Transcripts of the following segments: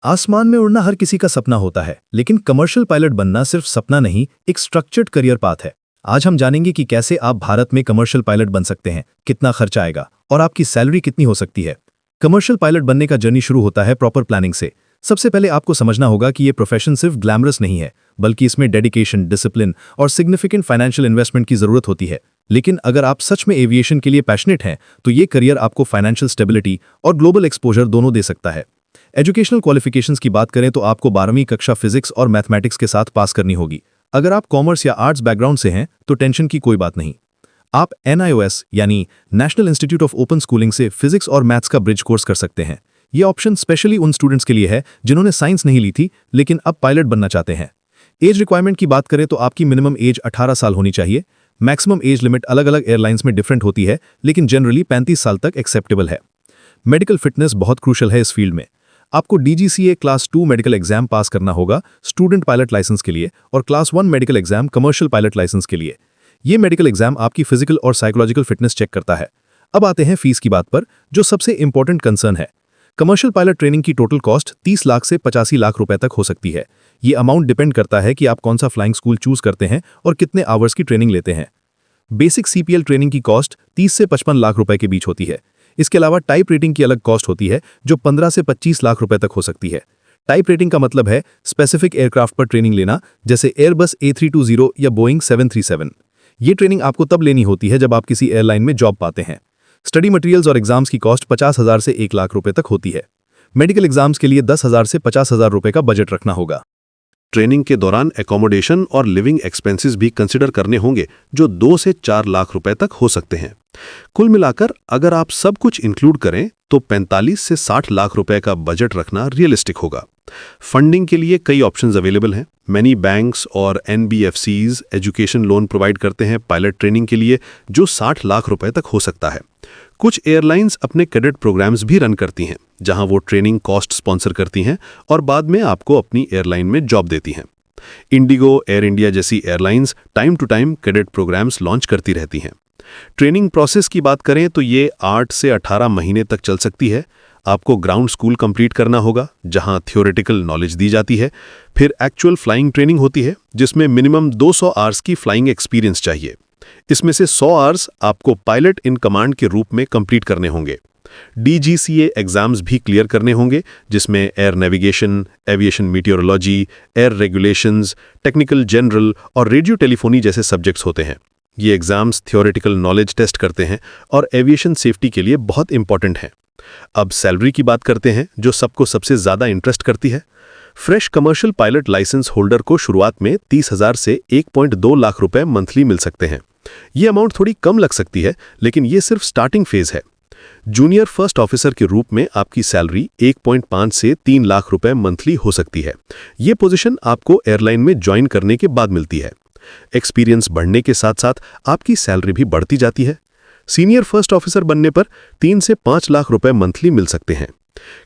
आसमान में उड़ना हर किसी का सपना होता है, लेकिन कमर्शियल पायलट बनना सिर्फ सपना नहीं, एक स्ट्रक्चर्ड करियर पाथ है। आज हम जानेंगे कि कैसे आप भारत में कमर्शियल पायलट बन सकते हैं, कितना खर्चा आएगा और आपकी सैलरी कितनी हो सकती है। कमर्शियल पायलट बनने का जर्नी शुरू होता है प्रॉपर प्लानिंग से। सबसे पहले आपको समझना होगा कि ये प्रोफेशन सिर्फ ग्लैमरस नहीं है, बल्कि इसमें डेडिकेशन, डिसिप्लिन और सिग्निफिकेंट फाइनेंशियल इन्वेस्टमेंट की जरूरत होती है। लेकिन अगर आप सच में एविएशन के लिए पैशनेट हैं, तो ये करियर आपको फाइनेंशियल स्टेबिलिटी और ग्लोबल एक्सपोजर दोनों दे सकता है। एजुकेशनल क्वालिफिकेशंस की बात करें तो आपको 12वीं कक्षा फिजिक्स और मैथमेटिक्स के साथ पास करनी होगी। अगर आप कॉमर्स या आर्ट्स बैकग्राउंड से हैं तो टेंशन की कोई बात नहीं। आप NIOS यानी national institute of open schooling से फिजिक्स और मैथ्स का ब्रिज कोर्स कर सकते हैं। ये ऑप्शन स्पेशली उन स्टूडेंट्स के लिए है जिन्होंने साइंस नहीं ली थी लेकिन अब पायलट बनना चाहते हैं। एज रिक्वायरमेंट की बात करें तो आपकी मिनिमम एज 18 साल होनी चाहिए। मैक्सिमम एज लिमिट अलग अलग एयरलाइंस में डिफरेंट होती है, लेकिन जनरली 35 साल तक एक्सेप्टेबल है। मेडिकल फिटनेस बहुत क्रूशल है इस फील्ड में। आपको DGCA क्लास 2 मेडिकल एग्जाम पास करना होगा स्टूडेंट पायलट लाइसेंस के लिए और class 1 medical exam commercial pilot licence के लिए। ये मेडिकल एग्जाम आपकी फिजिकल और साइकोलॉजिकल फिटनेस चेक करता है। अब आते हैं फीस की बात पर, जो सबसे इंपॉर्टेंट कंसर्न है। कमर्शियल पायलट ट्रेनिंग की टोटल कॉस्ट 30 लाख से 85 लाख रुपए तक हो सकती है। ये अमाउंट डिपेंड करता है कि आप कौन सा फ्लाइंग स्कूल चूज करते हैं और कितने आवर्स की ट्रेनिंग लेते हैं। बेसिक CPL ट्रेनिंग की कॉस्ट 30 से 55 लाख रुपए के बीच होती है। इसके अलावा टाइप रेटिंग की अलग कॉस्ट होती है जो 15 से 25 लाख रुपए तक हो सकती है। टाइप रेटिंग का मतलब है स्पेसिफिक एयरक्राफ्ट पर ट्रेनिंग लेना, जैसे एयरबस A320 या बोइंग 737। ये ट्रेनिंग आपको तब लेनी होती है जब आप किसी एयरलाइन में जॉब पाते हैं। स्टडी मटेरियल्स और एग्जाम्स की कॉस्ट 50,000 से 1 लाख रुपए तक होती है। मेडिकल एग्जाम्स के लिए 10,000 से 50,000 रुपए का बजट रखना होगा। ट्रेनिंग के दौरान एकोमोडेशन और लिविंग एक्सपेंसेस भी कंसिडर करने होंगे, जो 2 से 4 लाख रुपए तक हो सकते हैं। कुल मिलाकर अगर आप सब कुछ इंक्लूड करें तो 45 से 60 लाख रुपए का बजट रखना रियलिस्टिक होगा। फंडिंग के लिए कई ऑप्शंस अवेलेबल हैं। मैनी बैंक्स और NBFCs एजुकेशन लोन प्रोवाइड करते हैं पायलट ट्रेनिंग के लिए, जो 60 लाख रुपए तक हो सकता है। कुछ एयरलाइंस अपने कैडेट प्रोग्राम्स भी रन करती हैं, जहां वो ट्रेनिंग कॉस्ट स्पॉन्सर करती हैं और बाद में आपको अपनी एयरलाइन में जॉब देती हैं। इंडिगो, एयर इंडिया जैसी airlines time to time cadet programmes launch करती रहती हैं। ट्रेनिंग प्रोसेस की बात करें तो ये 8 से 18 महीने तक चल सकती है। आपको ग्राउंड स्कूल कंप्लीट करना होगा, जहां थ्योरेटिकल नॉलेज दी जाती है। फिर एक्चुअल फ्लाइंग ट्रेनिंग होती है, जिसमें मिनिमम 200 आवर्स की फ्लाइंग एक्सपीरियंस चाहिए। इसमें से 100 आवर्स आपको पायलट इन कमांड के रूप में कंप्लीट करने होंगे। DGCA एग्जाम्स भी क्लियर करने होंगे, जिसमें air navigation, aviation meteorology, air regulations, technical general और रेडियो टेलीफोनी जैसे सब्जेक्ट्स होते हैं। ये एग्जाम्स थ्योरेटिकल नॉलेज टेस्ट करते हैं और एविएशन सेफ्टी के लिए बहुत इंपॉर्टेंट हैं। अब सैलरी की बात करते हैं, जो सबको सबसे ज़्यादा इंटरेस्ट करती है। Fresh commercial pilot licence holder को शुरुआत में 30,000 से 1.2 लाख रुपए मंथली मिल सकते हैं। ये अमाउंट थोड़ी कम लग सकती है, लेकिन ये सिर्फ स्टार्टिंग फेज है। जूनियर फर्स्ट ऑफिसर के रूप में आपकी सैलरी 1.5 से 3 लाख रुपए मंथली हो सकती है। ये पोजीशन आपको एयरलाइन में ज्वाइन करने के बाद मिलती है। एक्सपीरियंस बढ़ने के साथ साथ आपकी सैलरी भी बढ़ती जाती है। सीनियर फर्स्ट ऑफिसर बनने पर 3 से 5 लाख रुपए मंथली मिल सकते हैं।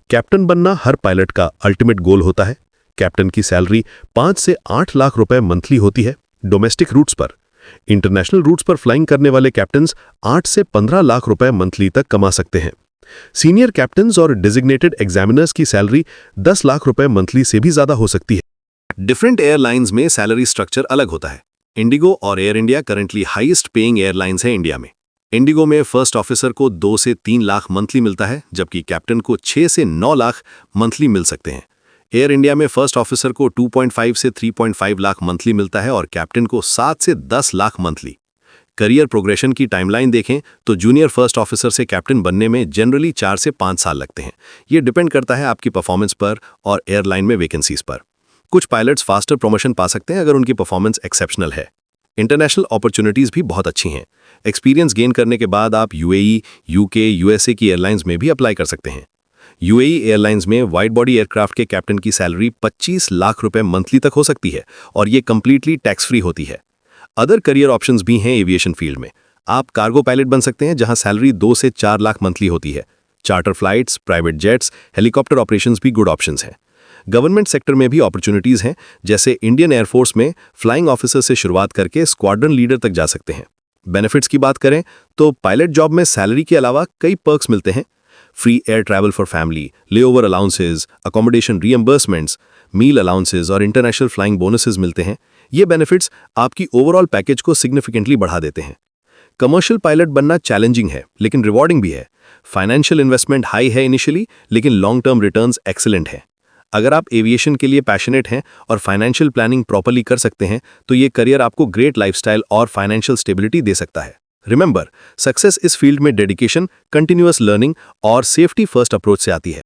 कैप्टन बनना हर पायलट का अल्टीमेट गोल होता है। कैप्टन की सैलरी 5 से 8 लाख रुपए मंथली होती है डोमेस्टिक रूट्स पर। इंटरनेशनल रूट्स पर फ्लाइंग करने वाले कैप्टन्स 8 से 15 लाख रुपए मंथली तक कमा सकते हैं। सीनियर कैप्टन्स और डेजिग्नेटेड एग्जामिनर्स की सैलरी 10 लाख रुपए मंथली से भी ज्यादा हो सकती है। डिफरेंट एयरलाइंस में सैलरी स्ट्रक्चर अलग होता है। इंडिगो और air India currently highest paying airlines हैं इंडिया में। इंडिगो में फर्स्ट ऑफिसर को 2 से 3 लाख मंथली मिलता है, जबकि कैप्टन को 6 से 9 लाख मंथली मिल सकते हैं। एयर इंडिया में फर्स्ट ऑफिसर को 2.5 से 3.5 लाख मंथली मिलता है और कैप्टन को 7 से 10 लाख मंथली। करियर प्रोग्रेशन की टाइमलाइन देखें तो जूनियर फर्स्ट ऑफिसर से कैप्टन बनने में जनरली 4 से 5 साल लगते हैं। ये डिपेंड करता है आपकी परफॉर्मेंस पर और एयरलाइन में वैकेंसीज पर। कुछ पायलट्स फास्टर प्रमोशन पा सकते हैं अगर उनकी परफॉर्मेंस एक्सेप्शनल है। इंटरनेशनल अपॉर्चुनिटीज भी बहुत अच्छी हैं। एक्सपीरियंस गेन करने के बाद आप UAE, UK, USA की एयरलाइंस में भी अप्लाई कर सकते हैं। UAE एयरलाइंस में वाइड बॉडी एयरक्राफ्ट के कैप्टन की सैलरी 25 लाख रुपए मंथली तक हो सकती है और ये कंप्लीटली टैक्स फ्री होती है। अदर करियर ऑप्शंस भी हैं एविएशन फील्ड में। आप कार्गो पायलट बन सकते हैं, जहां सैलरी 2 से 4 लाख मंथली होती है। Charter flights, private jets, helicopter operations भी गुड ऑप्शंस हैं। गवर्नमेंट सेक्टर में भी अपॉर्चुनिटीज हैं, जैसे इंडियन एयरफोर्स में फ्लाइंग ऑफिसर से शुरुआत करके स्क्वाड्रन लीडर तक जा सकते हैं। बेनिफिट्स की बात करें तो पायलट जॉब में सैलरी के अलावा कई पर्क्स मिलते हैं। Free air travel for family, layover allowances, accommodation reimbursements, meal allowances और इंटरनेशनल फ्लाइंग बोनसेस मिलते हैं। ये बेनिफिट्स आपकी ओवरऑल पैकेज को सिग्निफिकेंटली बढ़ा देते हैं। कमर्शियल पायलट बनना चैलेंजिंग है लेकिन रिवॉर्डिंग भी है। फाइनेंशियल इन्वेस्टमेंट हाई है इनिशियली, लेकिन लॉन्ग टर्म रिटर्न्स एक्सीलेंट हैं। अगर आप एविएशन के लिए पैशनेट हैं और फाइनेंशियल प्लानिंग प्रॉपर्ली कर सकते हैं तो ये करियर आपको ग्रेट लाइफस्टाइल और फाइनेंशियल स्टेबिलिटी दे सकता है। रिमेंबर, सक्सेस इस फील्ड में डेडिकेशन, कंटिन्यूअस लर्निंग और सेफ्टी फर्स्ट अप्रोच से आती है।